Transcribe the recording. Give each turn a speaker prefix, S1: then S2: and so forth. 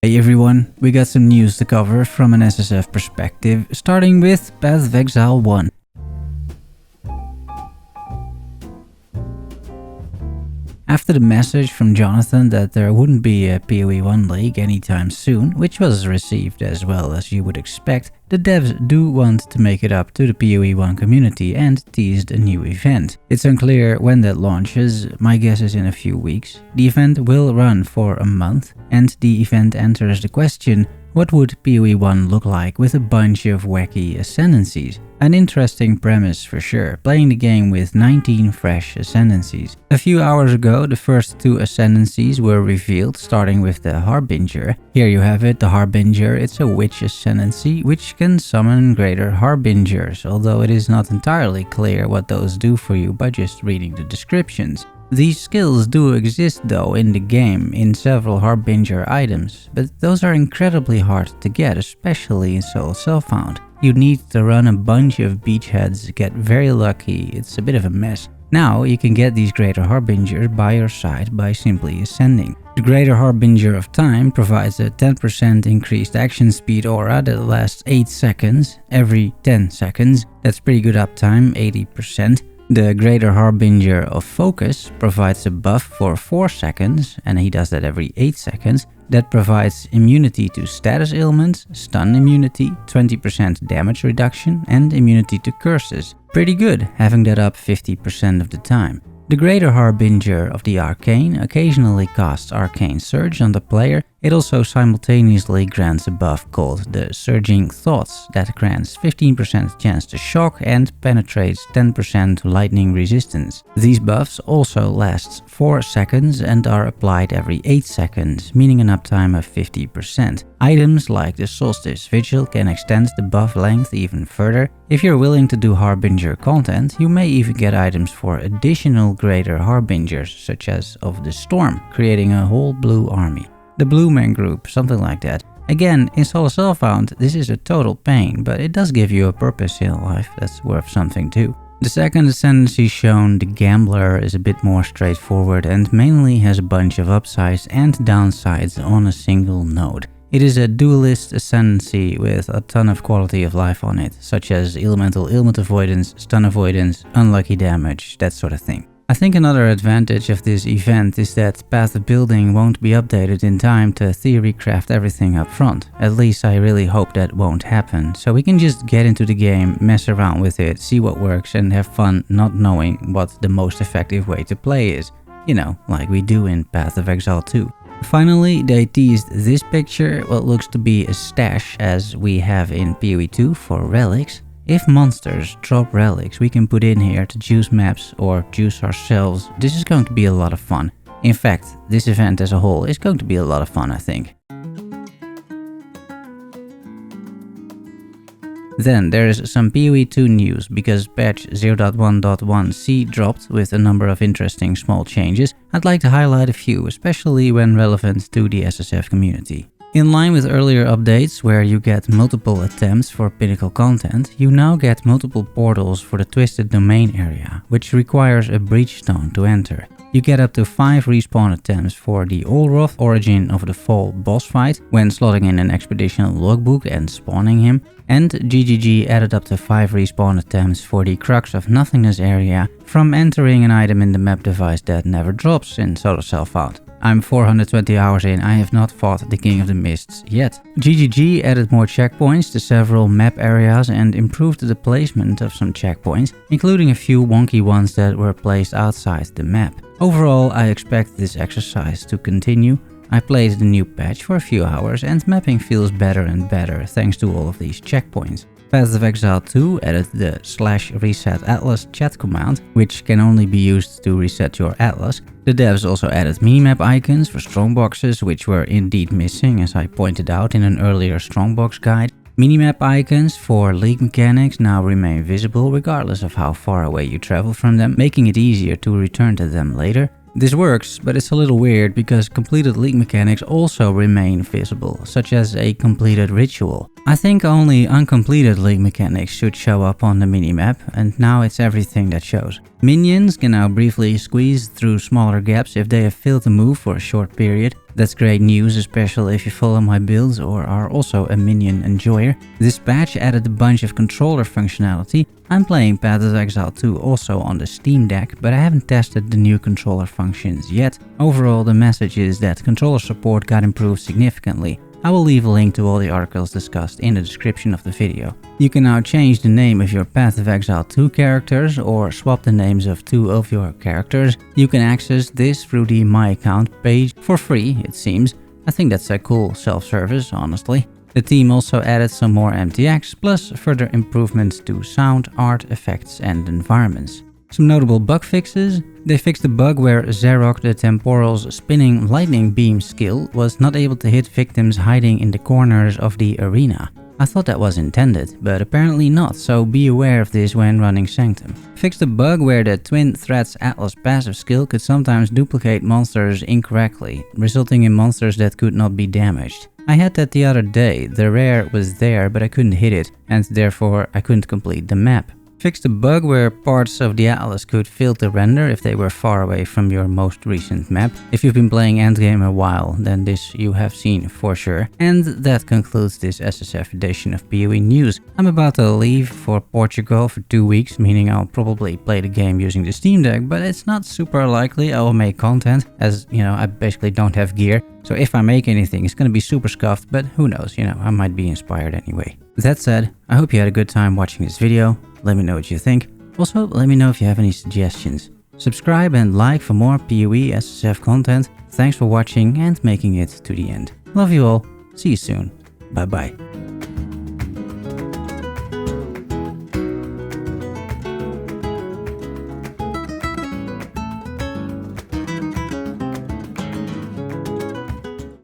S1: Hey everyone, we got some news to cover from an SSF perspective, starting with Path of Exile 1. After the message from Jonathan that there wouldn't be a PoE 1 league anytime soon, which was received as well as you would expect, the devs do want to make it up to the PoE 1 community and teased a new event. It's unclear when that launches, my guess is in a few weeks. The event will run for a month, and the event answers the question, what would PoE 1 look like with a bunch of wacky ascendancies? An interesting premise for sure, playing the game with 19 fresh ascendancies. A few hours ago, the first 2 ascendancies were revealed, starting with the Harbinger. Here you have it, the Harbinger. It's a witch ascendancy, which can summon greater Harbingers, although it is not entirely clear what those do for you by just reading the descriptions. These skills do exist though in the game in several Harbinger items, but those are incredibly hard to get, especially in solo self-found. You need to run a bunch of beachheads, get very lucky, it's a bit of a mess. Now you can get these greater Harbingers by your side by simply ascending. The greater Harbinger of Time provides a 10% increased action speed aura that lasts 8 seconds every 10 seconds. That's pretty good uptime, 80%. The greater Harbinger of Focus provides a buff for 4 seconds, and he does that every 8 seconds. That provides immunity to status ailments, stun immunity, 20% damage reduction, and immunity to curses. Pretty good, having that up 50% of the time. The greater Harbinger of the Arcane occasionally casts Arcane Surge on the player. It also simultaneously grants a buff called the Surging Thoughts that grants 15% chance to shock and penetrates 10% lightning resistance. These buffs also last 4 seconds and are applied every 8 seconds, meaning an uptime of 50%. Items like the Solstice Vigil can extend the buff length even further. If you're willing to do Harbinger content, you may even get items for additional greater Harbingers, such as of the Storm, creating a whole blue army. The Blue Man Group, something like that. Again, in solo self-found, this is a total pain, but it does give you a purpose in life that's worth something too. The second ascendancy shown, the Gambler, is a bit more straightforward and mainly has a bunch of upsides and downsides on a single node. It is a dualist ascendancy with a ton of quality of life on it, such as elemental ailment avoidance, stun avoidance, unlucky damage, that sort of thing. I think another advantage of this event is that path of building won't be updated in time to theory craft everything up front. At least I really hope that won't happen, so we can just get into the game, mess around with it, see what works and have fun not knowing what the most effective way to play is. You know, like we do in Path of Exile 2. Finally, they teased this picture, what looks to be a stash as we have in PoE 2 for relics. If monsters drop relics we can put in here to juice maps or juice ourselves, this is going to be a lot of fun. In fact, this event as a whole is going to be a lot of fun, I think. Then there is some PoE 2 news because patch 0.1.1c dropped with a number of interesting small changes. I'd like to highlight a few, especially when relevant to the SSF community. In line with earlier updates where you get multiple attempts for pinnacle content, you now get multiple portals for the Twisted Domain area, which requires a breach stone to enter. You get up to 5 respawn attempts for the Olroth Origin of the Fall boss fight when slotting in an expedition logbook and spawning him, and GGG added up to 5 respawn attempts for the Crux of Nothingness area from entering an item in the map device that never drops in solo self-found. I'm 420 hours in, I have not fought the King of the Mists yet. GGG added more checkpoints to several map areas and improved the placement of some checkpoints, including a few wonky ones that were placed outside the map. Overall, I expect this exercise to continue. I played the new patch for a few hours and mapping feels better and better thanks to all of these checkpoints. Path of Exile 2 added the /reset atlas chat command, which can only be used to reset your atlas. The devs also added minimap icons for strongboxes, which were indeed missing as I pointed out in an earlier strongbox guide. Minimap icons for league mechanics now remain visible regardless of how far away you travel from them, making it easier to return to them later. This works, but it's a little weird because completed league mechanics also remain visible, such as a completed ritual. I think only uncompleted league mechanics should show up on the minimap, and now it's everything that shows. Minions can now briefly squeeze through smaller gaps if they have failed to move for a short period. That's great news, especially if you follow my builds or are also a minion enjoyer. This patch added a bunch of controller functionality. I'm playing Path of Exile 2 also on the Steam Deck, but I haven't tested the new controller functions yet. Overall, the message is that controller support got improved significantly. I will leave a link to all the articles discussed in the description of the video. You can now change the name of your Path of Exile 2 characters or swap the names of 2 of your characters. You can access this through the My Account page for free, it seems. I think that's a cool self-service, honestly. The team also added some more MTX, plus further improvements to sound, art, effects and environments. Some notable bug fixes. They fixed the bug where Zarok the Temporal's spinning lightning beam skill was not able to hit victims hiding in the corners of the arena. I thought that was intended, but apparently not, so be aware of this when running Sanctum. Fixed the bug where the Twin Threats Atlas passive skill could sometimes duplicate monsters incorrectly, resulting in monsters that could not be damaged. I had that the other day. The rare was there, but I couldn't hit it, and therefore I couldn't complete the map. Fixed a bug where parts of the Atlas could fail to render if they were far away from your most recent map. If you've been playing Endgame a while, then this you have seen for sure. And that concludes this SSF edition of PoE News. I'm about to leave for Portugal for 2 weeks, meaning I'll probably play the game using the Steam Deck, but it's not super likely I will make content, as you know, I basically don't have gear. So if I make anything, it's gonna be super scuffed, but who knows, you know, I might be inspired anyway. With that said, I hope you had a good time watching this video. Let me know what you think. Also, let me know if you have any suggestions. Subscribe and like for more PoE SSF content. Thanks for watching and making it to the end. Love you all. See you soon. Bye bye.